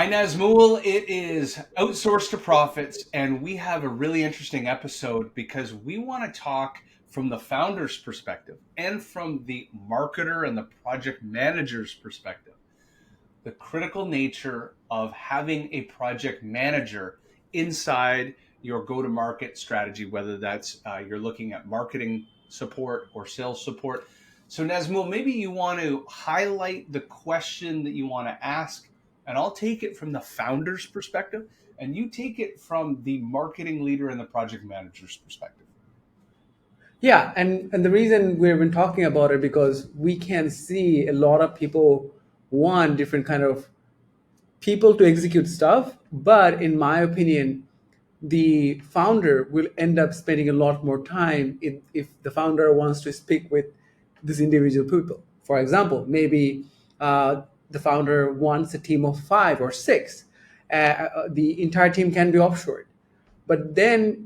Hi, Nazmul. It is Outsource to Profits, and we have a really interesting episode because we want to talk from the founder's perspective and from the marketer and the project manager's perspective. The critical nature of having a project manager inside your go to market strategy, whether that's you're looking at marketing support or sales support. So, Nazmul, maybe you want to highlight the question that you want to ask, and I'll take it from the founder's perspective, and you take it from the marketing leader and the project manager's perspective. Yeah, and the reason we've been talking about it because we can see a lot of people want different kind of people to execute stuff, but in my opinion, the founder will end up spending a lot more time if the founder wants to speak with these individual people. For example, maybe the founder wants a team of 5 or 6. The entire team can be offshored, but then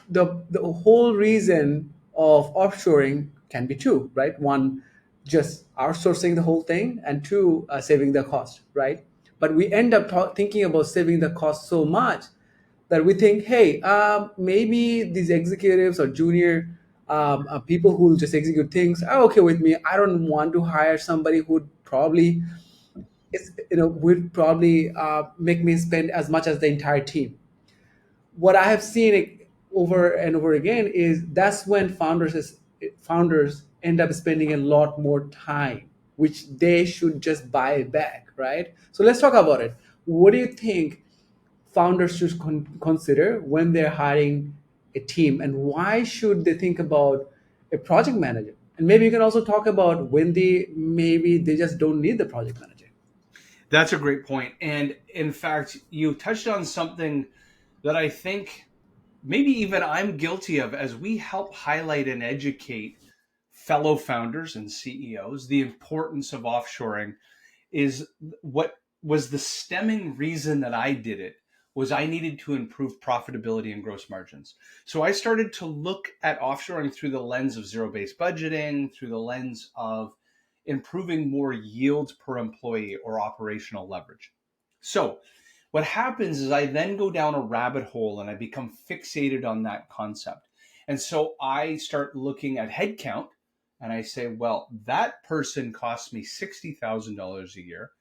the whole reason of offshoring can be two, right? One, just outsourcing the whole thing, and two, saving the cost, right? But we end up thinking about saving the cost so much that we think, hey, maybe these executives or junior people who will just execute things are okay with me. I don't want to hire somebody who probably would probably make me spend as much as the entire team. What I have seen over and over again is that's when founders end up spending a lot more time, which they should just buy back, right? So let's talk about it. What do you think founders should consider when they're hiring a team, and why should they think about a project manager? And maybe you can also talk about when they just don't need the project manager. That's a great point. And in fact, you touched on something that I think maybe even I'm guilty of as we help highlight and educate fellow founders and CEOs the importance of offshoring is what was the stemming reason that I did it was I needed to improve profitability and gross margins. So I started to look at offshoring through the lens of zero-based budgeting, through the lens of improving more yield per employee or operational leverage. So what happens is I then go down a rabbit hole and I become fixated on that concept. And so I start looking at headcount and I say, well, that person costs me $60,000 a year,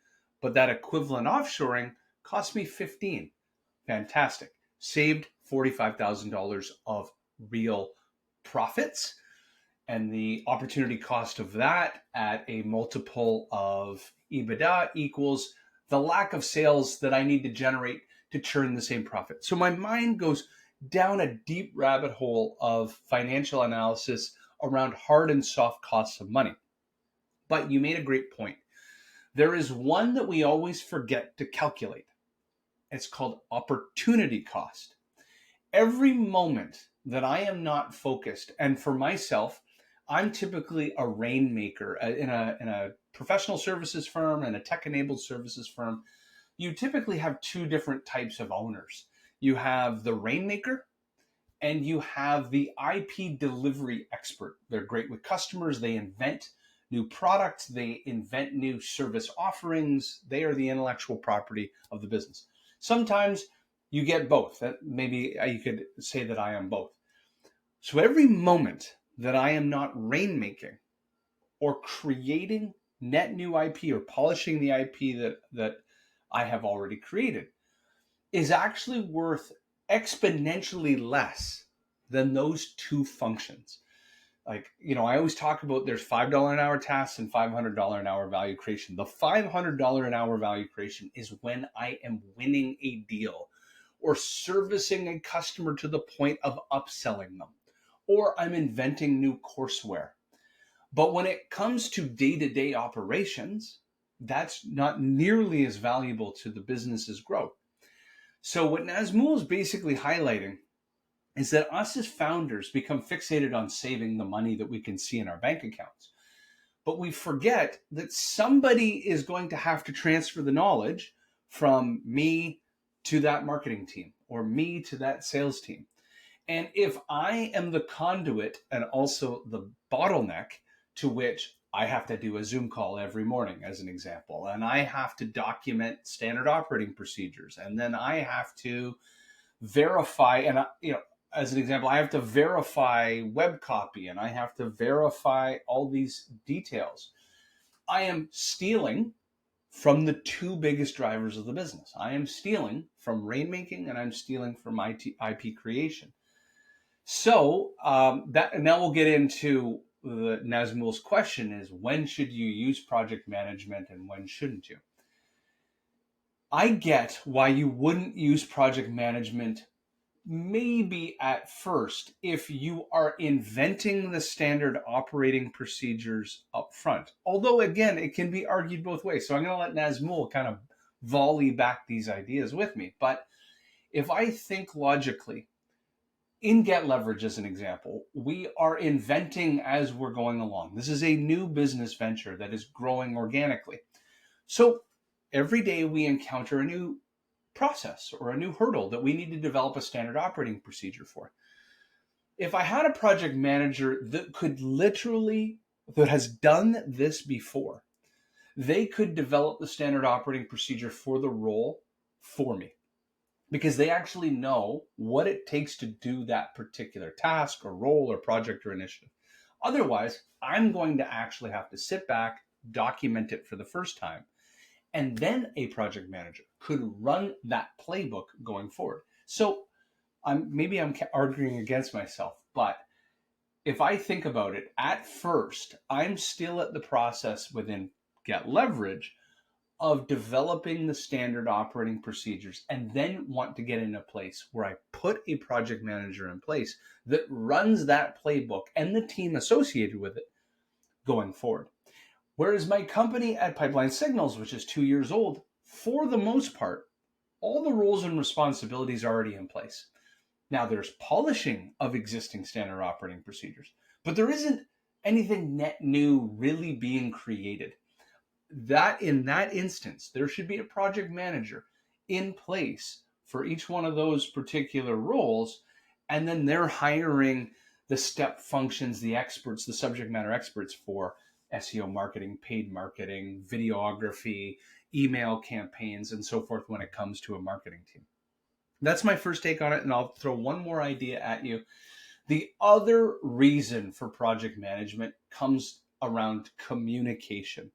but that equivalent offshoring cost me 15. Fantastic. Saved $45,000 of real profits. And the opportunity cost of that at a multiple of EBITDA equals the lack of sales that I need to generate to churn the same profit. So my mind goes down a deep rabbit hole of financial analysis around hard and soft costs of money. But you made a great point. There is one that we always forget to calculate. It's called opportunity cost. Every moment that I am not focused, and for myself, I'm typically a rainmaker in a professional services firm and a tech enabled services firm. You typically have two different types of owners. You have the rainmaker and you have the IP delivery expert. They're great with customers. They invent new products. They invent new service offerings. They are the intellectual property of the business. Sometimes you get both. Maybe you could say that I am both. So every moment that I am not rainmaking or creating net new IP or polishing the IP that I have already created is actually worth exponentially less than those two functions. Like, I always talk about there's $5 an hour tasks and $500 an hour value creation. The $500 an hour value creation is when I am winning a deal or servicing a customer to the point of upselling them, or I'm inventing new courseware. But when it comes to day-to-day operations, that's not nearly as valuable to the business's growth. So what Nazmul is basically highlighting is that us as founders become fixated on saving the money that we can see in our bank accounts. But we forget that somebody is going to have to transfer the knowledge from me to that marketing team or me to that sales team. And if I am the conduit and also the bottleneck to which I have to do a Zoom call every morning, as an example, and I have to document standard operating procedures, and then I have to verify, and as an example, I have to verify web copy, and I have to verify all these details. I am stealing from the two biggest drivers of the business. I am stealing from rainmaking, and I'm stealing from IP creation. So that, and now we'll get into the Nazmul's question: is when should you use project management and when shouldn't you? I get why you wouldn't use project management maybe at first if you are inventing the standard operating procedures up front. Although again, it can be argued both ways. So I'm going to let Nazmul kind of volley back these ideas with me. But if I think logically, in Get Leverage, as an example, we are inventing as we're going along. This is a new business venture that is growing organically. So every day we encounter a new process or a new hurdle that we need to develop a standard operating procedure for. If I had a project manager that could literally, that has done this before, they could develop the standard operating procedure for the role for me, because they actually know what it takes to do that particular task or role or project or initiative. Otherwise, I'm going to actually have to sit back, document it for the first time, and then a project manager could run that playbook going forward. So maybe I'm arguing against myself, but if I think about it, at first, I'm still at the process within Get Leverage of developing the standard operating procedures, and then want to get in a place where I put a project manager in place that runs that playbook and the team associated with it going forward. Whereas my company at Pipeline Signals, which is 2 years old, for the most part, all the roles and responsibilities are already in place. Now there's polishing of existing standard operating procedures, but there isn't anything net new really being created. That in that instance, there should be a project manager in place for each one of those particular roles, and then they're hiring the step functions, the experts, the subject matter experts for SEO marketing, paid marketing, videography, email campaigns, and so forth when it comes to a marketing team. That's my first take on it, and I'll throw one more idea at you. The other reason for project management comes around communication.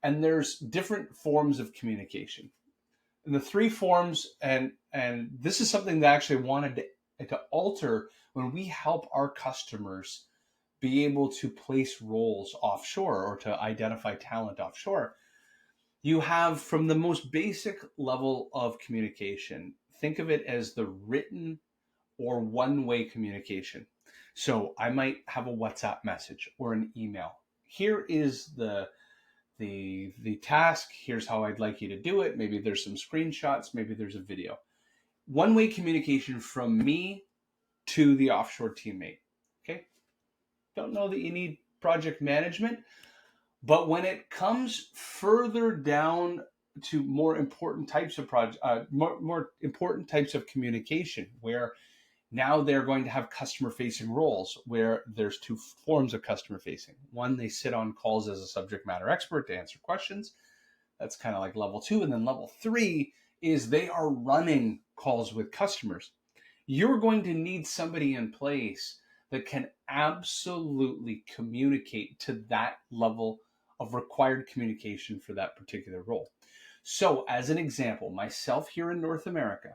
And there's different forms of communication. And the three forms, and this is something that I actually wanted to alter when we help our customers be able to place roles offshore or to identify talent offshore. You have, from the most basic level of communication, think of it as the written or one-way communication. So I might have a WhatsApp message or an email. Here is the task. Here's how I'd like you to do it. Maybe there's some screenshots. Maybe there's a video. One-way communication from me to the offshore teammate. Okay. Don't know that you need project management, but when it comes further down to more important types of more important types of communication, where now they're going to have customer facing roles, where there's two forms of customer facing. One, they sit on calls as a subject matter expert to answer questions. That's kind of like level 2. And then level 3 is they are running calls with customers. You're going to need somebody in place that can absolutely communicate to that level of required communication for that particular role. So as an example, myself here in North America,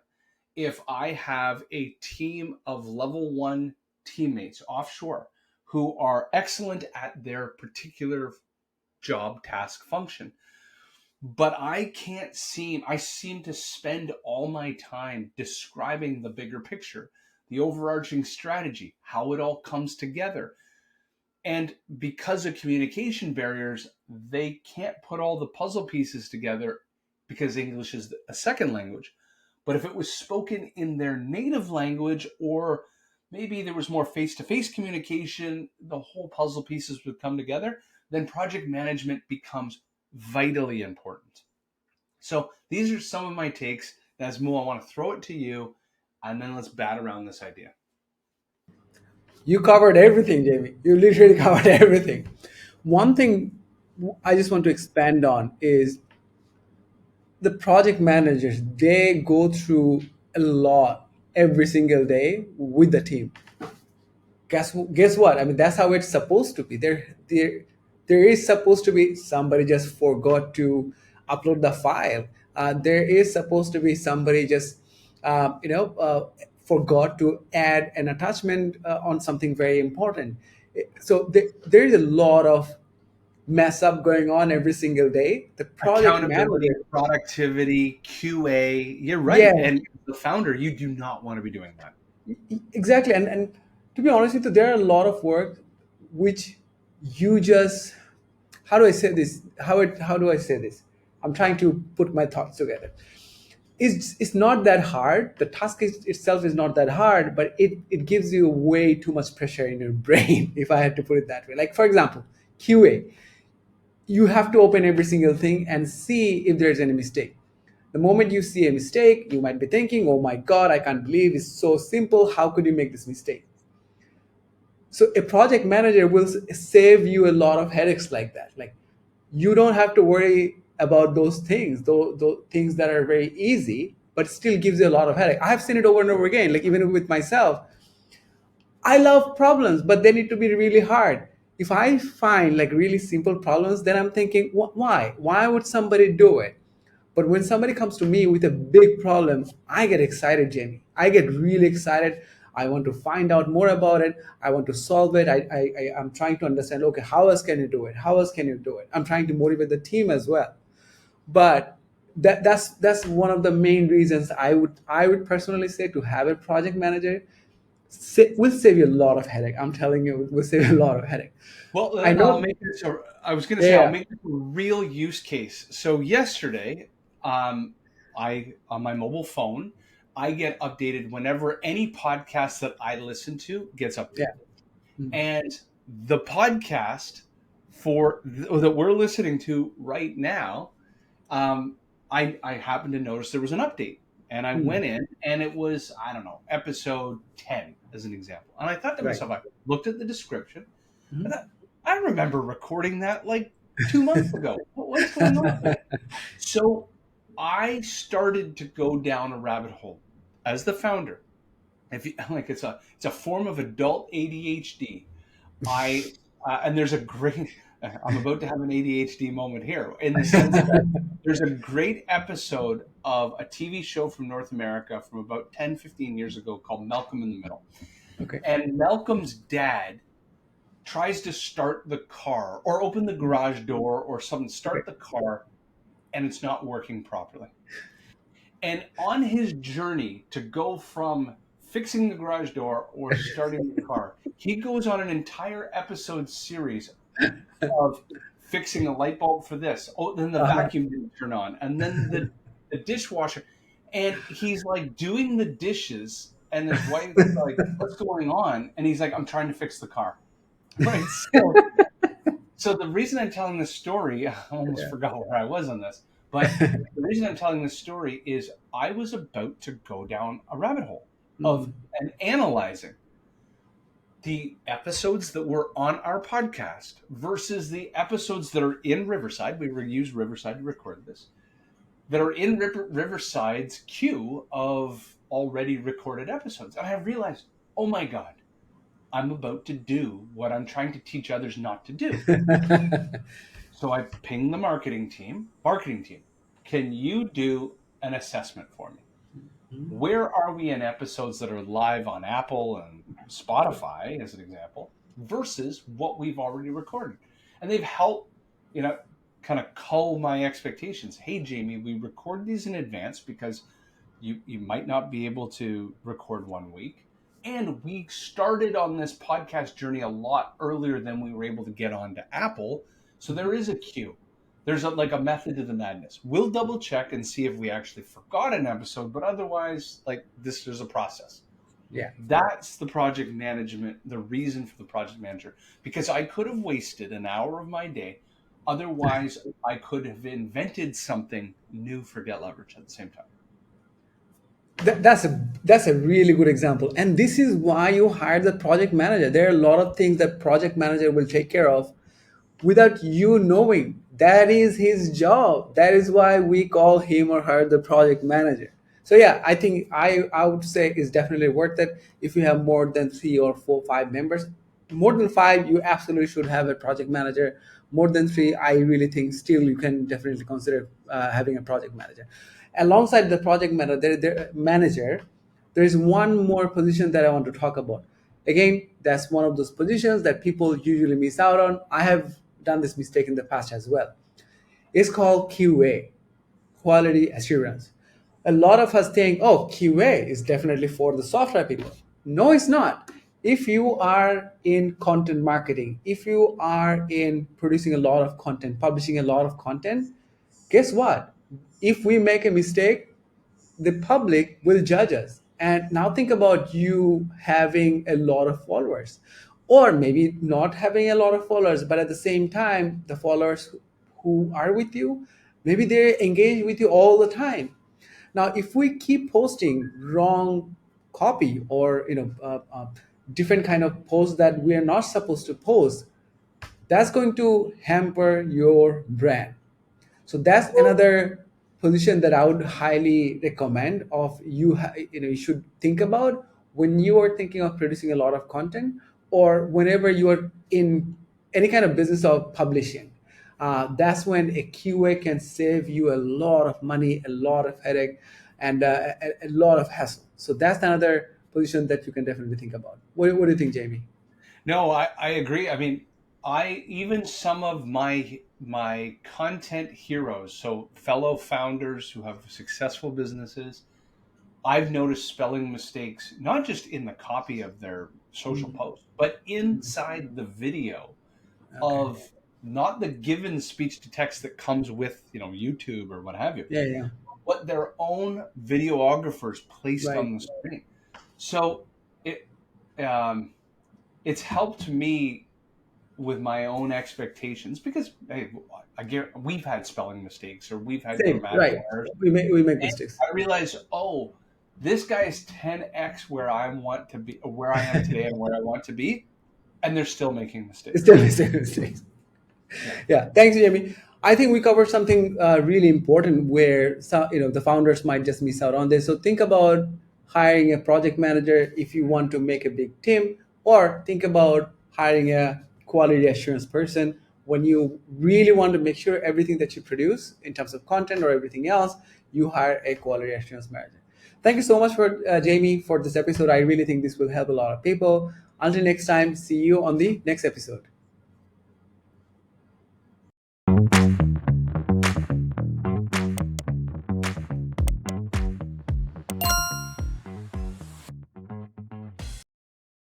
if I have a team of level 1 teammates offshore who are excellent at their particular job, task, function, but I seem to spend all my time describing the bigger picture, the overarching strategy, how it all comes together. And because of communication barriers, they can't put all the puzzle pieces together because English is a second language. But if it was spoken in their native language, or maybe there was more face-to-face communication, the whole puzzle pieces would come together, then project management becomes vitally important. So these are some of my takes. Nazmul, I want to throw it to you, and then let's bat around this idea. You covered everything, Jamie. You literally covered everything. One thing I just want to expand on is the project managers. They go through a lot every single day with the team. Guess what? I mean, that's how it's supposed to be. There is supposed to be somebody just forgot to upload the file. There is supposed to be somebody just forgot to add an attachment on something very important. So there is a lot of mess up going on every single day. The project Accountability, manager, productivity, QA. You're right. yeah, And the founder, you do not want to be doing that. exactly. And to be honest with you, there are a lot of work which you just, how do I say this? How do I say this? I'm trying to put my thoughts together. It's not that hard. The task itself is not that hard, but it gives you way too much pressure in your brain, if I had to put it that way. Like, for example, QA. You have to open every single thing and see if there's any mistake. The moment you see a mistake, you might be thinking, oh my God, I can't believe it's so simple. How could you make this mistake? So a project manager will save you a lot of headaches like that. Like, you don't have to worry about those things, those things that are very easy, but still gives you a lot of headache. I've seen it over and over again, like even with myself. I love problems, but they need to be really hard. If I find like really simple problems, then I'm thinking, why? Why would somebody do it? But when somebody comes to me with a big problem, I get excited, Jamie. I get really excited. I want to find out more about it. I want to solve it. I'm trying to understand, okay, how else can you do it? How else can you do it? I'm trying to motivate the team as well. But that's one of the main reasons I would personally say to have a project manager will save you a lot of headache. I'm telling you, it will save you a lot of headache. Well, I then I'll know. make this. I was going to say I'll Yeah, make this a real use case. So yesterday, I on my mobile phone, I get updated whenever any podcast that I listen to gets yeah, updated, and the podcast that we're listening to right now, I happened to notice there was an update, and I mm, went in, and it was, I don't know, episode 10 as an example, and I thought to right. myself, I looked at the description. I Mhm. thought, I remember recording that like 2 months ago. What's going on? So I started to go down a rabbit hole as the founder. If you like, it's a form of adult ADHD. I and there's a great. I'm about to have an ADHD moment here in the sense that there's a great episode of a TV show from North America from about 10, 15 years ago called Malcolm in the Middle. Okay. And Malcolm's dad tries to start the car or open the garage door or something, Okay. start the car, and it's not working properly. And on his journey to go from fixing the garage door or starting the car, he goes on an entire episode series of fixing a light bulb for this. Oh, then the Uh-huh. vacuum didn't turn on, and then the dishwasher, and he's like doing the dishes, and his wife's like, "What's going on?" And he's like, "I'm trying to fix the car." Right. So the reason I'm telling this story, I almost Yeah. forgot where I was on this, but the reason I'm telling this story is I was about to go down a rabbit hole of Mm, and analyzing the episodes that were on our podcast versus the episodes that are in Riverside. We use Riverside to record this, that are in Riverside's queue of already recorded episodes. And I realized, oh my God, I'm about to do what I'm trying to teach others not to do. So I ping the marketing team, can you do an assessment for me? Where are we in episodes that are live on Apple and Spotify, as an example, versus what we've already recorded? And they've helped, you know, kind of cull my expectations. Hey, Jamie, we record these in advance because you might not be able to record one week. And we started on this podcast journey a lot earlier than we were able to get onto Apple. So there is a queue. There's like a method to the madness. We'll double check and see if we actually forgot an episode, but otherwise, like this is a process. yeah. That's the project management, the reason for the project manager, because I could have wasted an hour of my day. Otherwise, I could have invented something new for Get Leverage at the same time. That's a really good example, and this is why you hire the project manager. There are a lot of things that project manager will take care of, without you knowing. That is his job. That is why we call him or her the project manager. So yeah, I think I would say it's definitely worth it if you have more than 3 or 4, 5 members. More than five, you absolutely should have a project manager. More than three, I really think still you can definitely consider having a project manager. Alongside the project manager, manager, there is one more position that I want to talk about. Again, that's one of those positions that people usually miss out on. I have done this mistake in the past as well. It's called QA, quality assurance. A lot of us think, oh, QA is definitely for the software people. No, it's not. If you are in content marketing, if you are in producing a lot of content, publishing a lot of content, guess what? If we make a mistake, the public will judge us. And now think about you having a lot of followers, or maybe not having a lot of followers, but at the same time, the followers who are with you, maybe they engage with you all the time. Now, if we keep posting wrong copy or different kind of posts that we are not supposed to post, that's going to hamper your brand. So that's another position that I would highly recommend of you. You should think about when you are thinking of producing a lot of content, or whenever you are in any kind of business of publishing. That's when a QA can save you a lot of money, a lot of headache, and a lot of hassle. So that's another position that you can definitely think about. What do you think, Jamie? No, I agree. I mean, I even some of my content heroes, so fellow founders who have successful businesses, I've noticed spelling mistakes not just in the copy of their social Mm, post, but inside the video okay. of not the given speech to text that comes with, YouTube or what have you, Yeah, yeah. but their own videographers placed Right. on the screen. So it um, it's helped me with my own expectations because hey, we've had spelling mistakes or we've had Same. grammatical Right. errors. We make And mistakes. I realized, oh, this guy is 10x where I want to be, where I am today, and where I want to be, and they're still making Still mistakes. the same mistakes. Yeah. Yeah, thanks, Jamie. I think we covered something really important where the founders might just miss out on this. So think about hiring a project manager if you want to make a big team, or think about hiring a quality assurance person when you really want to make sure everything that you produce in terms of content or everything else, you hire a quality assurance manager. Thank you so much for Jamie for this episode. I really think this will help a lot of people. Until next time, see you on the next episode.